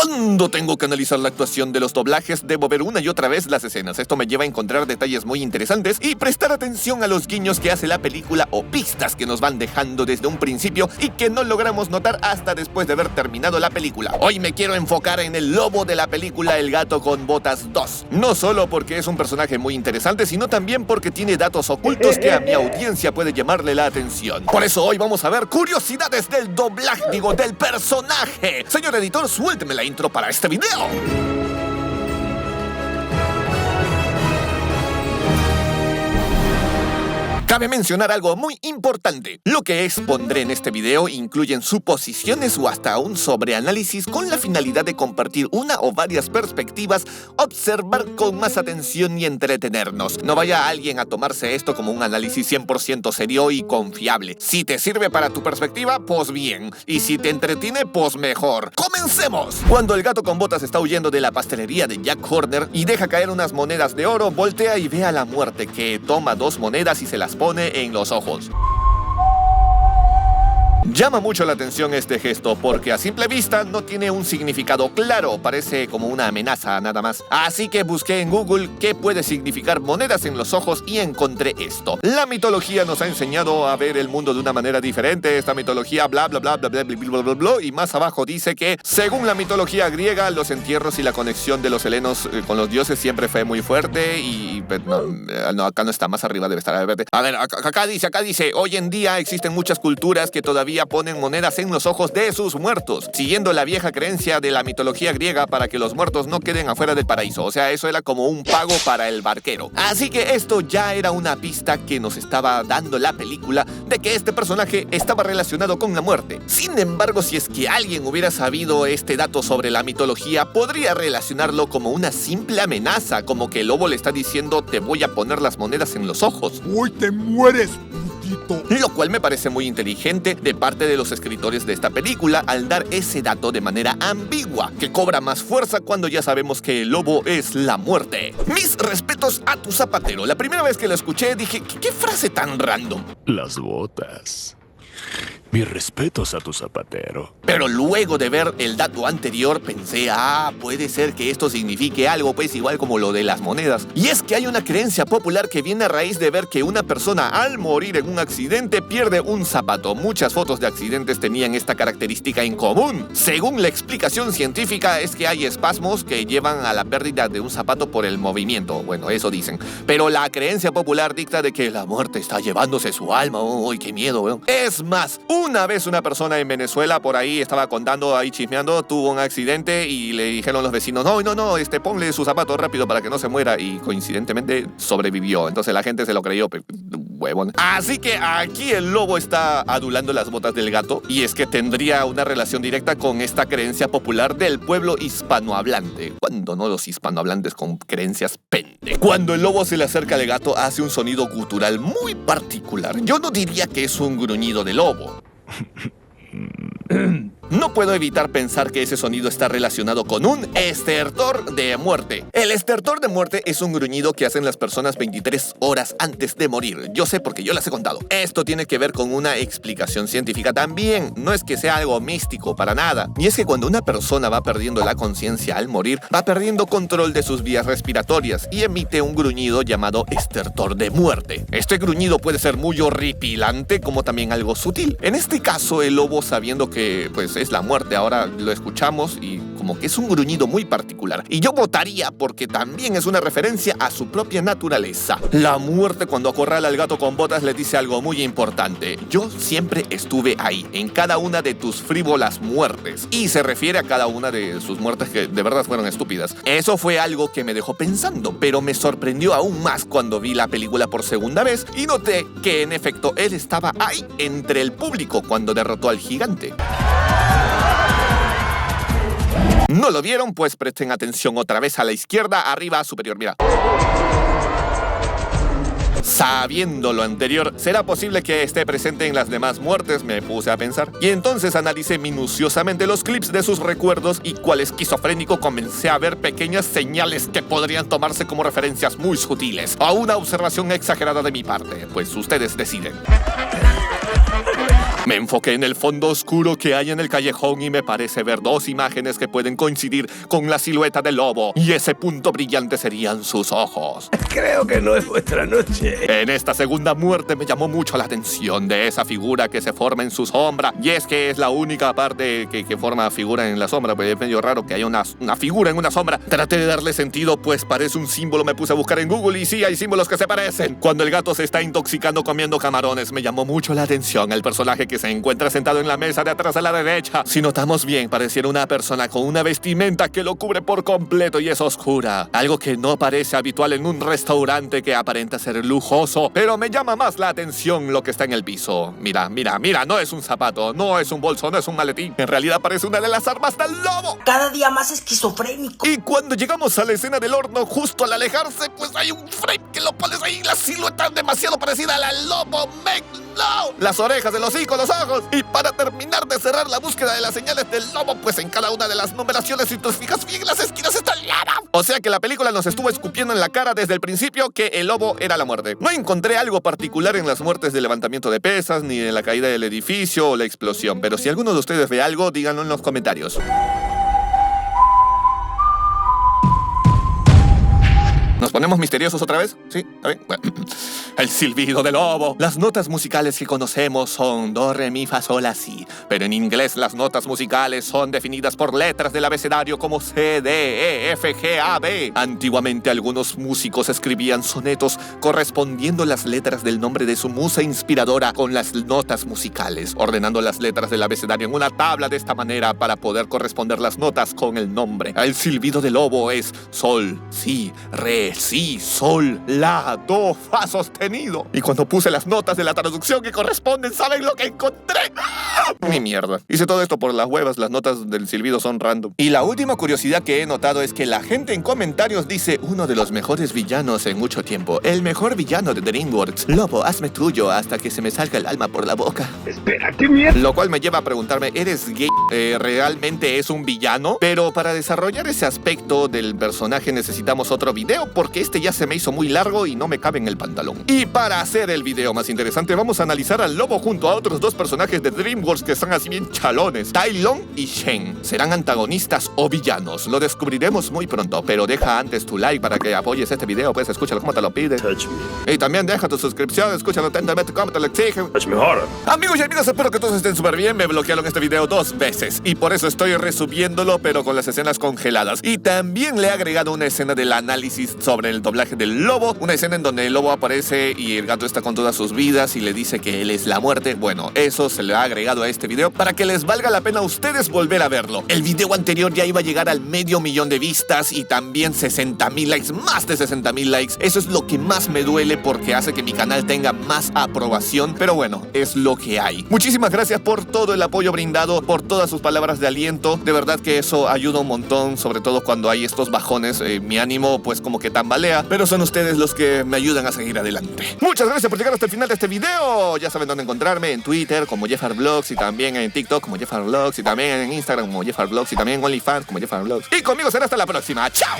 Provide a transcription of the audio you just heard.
Cuando tengo que analizar la actuación de los doblajes, debo ver una y otra vez las escenas. Esto me lleva a encontrar detalles muy interesantes y prestar atención a los guiños que hace la película o pistas que nos van dejando desde un principio y que no logramos notar hasta después de haber terminado la película. Hoy me quiero enfocar en el lobo de la película El Gato con Botas 2. No solo porque es un personaje muy interesante, sino también porque tiene datos ocultos que a mi audiencia puede llamarle la atención. Por eso hoy vamos a ver curiosidades del doblaje, del personaje. Señor editor, suélteme la intro para este video. Cabe mencionar algo muy importante. Lo que expondré en este video incluyen suposiciones o hasta un sobreanálisis con la finalidad de compartir una o varias perspectivas, observar con más atención y entretenernos. No vaya alguien a tomarse esto como un análisis 100% serio y confiable. Si te sirve para tu perspectiva, pues bien. Y si te entretiene, pues mejor. ¡Comencemos! Cuando el gato con botas está huyendo de la pastelería de Jack Horner y deja caer unas monedas de oro, voltea y ve a la muerte, que toma 2 monedas y se las pone en los ojos. Llama mucho la atención este gesto porque a simple vista no tiene un significado claro, parece como una amenaza nada más. Así que busqué en Google qué puede significar monedas en los ojos y encontré esto. La mitología nos ha enseñado a ver el mundo de una manera diferente. Esta mitología bla bla bla bla bla bla bla bla bla, y más abajo dice que según la mitología griega, los entierros y la conexión de los helenos con los dioses siempre fue muy fuerte y no, acá no está, más arriba debe estar. A ver, acá dice, hoy en día existen muchas culturas que todavía ponen monedas en los ojos de sus muertos, siguiendo la vieja creencia de la mitología griega para que los muertos no queden afuera del paraíso. O sea, eso era como un pago para el barquero. Así que esto ya era una pista que nos estaba dando la película de que este personaje estaba relacionado con la muerte. Sin embargo, si es que alguien hubiera sabido este dato sobre la mitología, podría relacionarlo como una simple amenaza, como que el lobo le está diciendo: te voy a poner las monedas en los ojos. ¡Uy, te mueres! Lo cual me parece muy inteligente de parte de los escritores de esta película al dar ese dato de manera ambigua, que cobra más fuerza cuando ya sabemos que el lobo es la muerte. Mis respetos a tu zapatero. La primera vez que lo escuché dije, ¿qué frase tan random? Las botas. Mis respetos a tu zapatero. Pero luego de ver el dato anterior pensé, puede ser que esto signifique algo, pues igual como lo de las monedas. Y es que hay una creencia popular que viene a raíz de ver que una persona al morir en un accidente pierde un zapato. Muchas fotos de accidentes tenían esta característica en común. Según la explicación científica es que hay espasmos que llevan a la pérdida de un zapato por el movimiento. Bueno, eso dicen. Pero la creencia popular dicta de que la muerte está llevándose su alma. ¡Uy, qué miedo, weón! Es más, una vez una persona en Venezuela por ahí estaba contando, ahí chismeando, tuvo un accidente y le dijeron los vecinos, no, ponle su zapato rápido para que no se muera, y coincidentemente sobrevivió. Entonces la gente se lo creyó, huevón. Así que aquí el lobo está adulando las botas del gato, y es que tendría una relación directa con esta creencia popular del pueblo hispanohablante. Cuando no los hispanohablantes con creencias pende. Cuando el lobo se le acerca al gato hace un sonido gutural muy particular. Yo no diría que es un gruñido de lobo. No puedo evitar pensar que ese sonido está relacionado con un estertor de muerte. El estertor de muerte es un gruñido que hacen las personas 23 horas antes de morir. Yo sé porque yo las he contado. Esto tiene que ver con una explicación científica también. No es que sea algo místico, para nada. Y es que cuando una persona va perdiendo la conciencia al morir, va perdiendo control de sus vías respiratorias y emite un gruñido llamado estertor de muerte. Este gruñido puede ser muy horripilante como también algo sutil. En este caso, el lobo, sabiendo que es la muerte, ahora lo escuchamos y como que es un gruñido muy particular. Y yo votaría porque también es una referencia a su propia naturaleza. La muerte, cuando acorrala al gato con botas, le dice algo muy importante: yo siempre estuve ahí, en cada una de tus frívolas muertes. Y se refiere a cada una de sus muertes que de verdad fueron estúpidas. Eso fue algo que me dejó pensando, pero me sorprendió aún más cuando vi la película por segunda vez y noté que en efecto él estaba ahí entre el público cuando derrotó al gigante. ¿No lo vieron? Pues presten atención otra vez a la izquierda, arriba, superior, mira. Sabiendo lo anterior, ¿será posible que esté presente en las demás muertes? Me puse a pensar. Y entonces analicé minuciosamente los clips de sus recuerdos y cual esquizofrénico comencé a ver pequeñas señales que podrían tomarse como referencias muy sutiles a una observación exagerada de mi parte. Pues ustedes deciden. Me enfoqué en el fondo oscuro que hay en el callejón y me parece ver dos imágenes que pueden coincidir con la silueta del lobo. Y ese punto brillante serían sus ojos. Creo que no es vuestra noche. En esta segunda muerte me llamó mucho la atención de esa figura que se forma en su sombra. Y es que es la única parte que forma figura en la sombra. Pues es medio raro que haya una figura en una sombra. Traté de darle sentido, pues parece un símbolo. Me puse a buscar en Google y sí, hay símbolos que se parecen. Cuando el gato se está intoxicando comiendo camarones, me llamó mucho la atención el personaje que se encuentra sentado en la mesa de atrás a la derecha. Si notamos bien, pareciera una persona con una vestimenta que lo cubre por completo y es oscura. Algo que no parece habitual en un restaurante que aparenta ser lujoso. Pero me llama más la atención lo que está en el piso. Mira, no es un zapato, no es un bolso, no es un maletín. En realidad parece una de las armas del lobo. Cada día más esquizofrénico. Y cuando llegamos a la escena del horno, justo al alejarse, pues hay un frame que lo pones ahí, la silueta demasiado parecida a la del lobo. No. Las orejas, el hocico, los ojos. Y para terminar de cerrar la búsqueda de las señales del lobo, pues en cada una de las numeraciones, si te fijas bien, las esquinas están llanas. O sea que la película nos estuvo escupiendo en la cara desde el principio que el lobo era la muerte. No encontré algo particular en las muertes de levantamiento de pesas, ni en la caída del edificio o la explosión. Pero si alguno de ustedes ve algo, díganlo en los comentarios. ¿Nos ponemos misteriosos otra vez? ¿Sí? ¿Está bien? Bueno. El silbido del lobo. Las notas musicales que conocemos son do, re, mi, fa, sol, la, si. Pero en inglés las notas musicales son definidas por letras del abecedario como C, D, E, F, G, A, B. Antiguamente algunos músicos escribían sonetos correspondiendo las letras del nombre de su musa inspiradora con las notas musicales, ordenando las letras del abecedario en una tabla de esta manera para poder corresponder las notas con el nombre. El silbido del lobo es sol, si, re, si, sol, la, do, fa sostenido. Y cuando puse las notas de la traducción que corresponden, ¿saben lo que encontré? Mi mierda. Hice todo esto por las huevas, las notas del silbido son random. Y la última curiosidad que he notado es que la gente en comentarios dice uno de los mejores villanos en mucho tiempo. El mejor villano de DreamWorks. Lobo, hazme tuyo hasta que se me salga el alma por la boca. Espera, ¿qué mierda? Lo cual me lleva a preguntarme, ¿eres gay? ¿Realmente es un villano? Pero para desarrollar ese aspecto del personaje necesitamos otro video porque este ya se me hizo muy largo y no me cabe en el pantalón. Y para hacer el video más interesante vamos a analizar al lobo junto a otros dos personajes de DreamWorks que están así bien chalones. Tai Lung y Shen. ¿Serán antagonistas o villanos? Lo descubriremos muy pronto, pero deja antes tu like para que apoyes este video, pues escúchalo como te lo pide. Y también deja tu suscripción, escúchalo atentamente como te lo exige. Amigos y amigas, espero que todos estén súper bien. Me bloquearon este video 2 veces y por eso estoy resubiéndolo, pero con las escenas congeladas. Y también le he agregado una escena del análisis sobre el doblaje del lobo, una escena en donde el lobo aparece y el gato está con todas sus vidas y le dice que él es la muerte. Bueno, eso se le ha agregado a este video para que les valga la pena a ustedes volver a verlo. El video anterior ya iba a llegar al 500,000 de vistas y también 60,000 likes, más de 60,000 likes. Eso es lo que más me duele porque hace que mi canal tenga más aprobación, pero bueno, es lo que hay. Muchísimas gracias por todo el apoyo brindado, por todas sus palabras de aliento. De verdad que eso ayuda un montón, sobre todo cuando hay estos bajones. Mi ánimo pues como que tambalea, pero son ustedes los que me ayudan a seguir adelante. Muchas gracias por llegar hasta el final de este video. Ya saben dónde encontrarme, en Twitter como JeffarVlogs y también en TikTok como JeffarVlogs y también en Instagram como JeffarVlogs y también en OnlyFans como JeffarVlogs. Y conmigo será hasta la próxima. ¡Chao!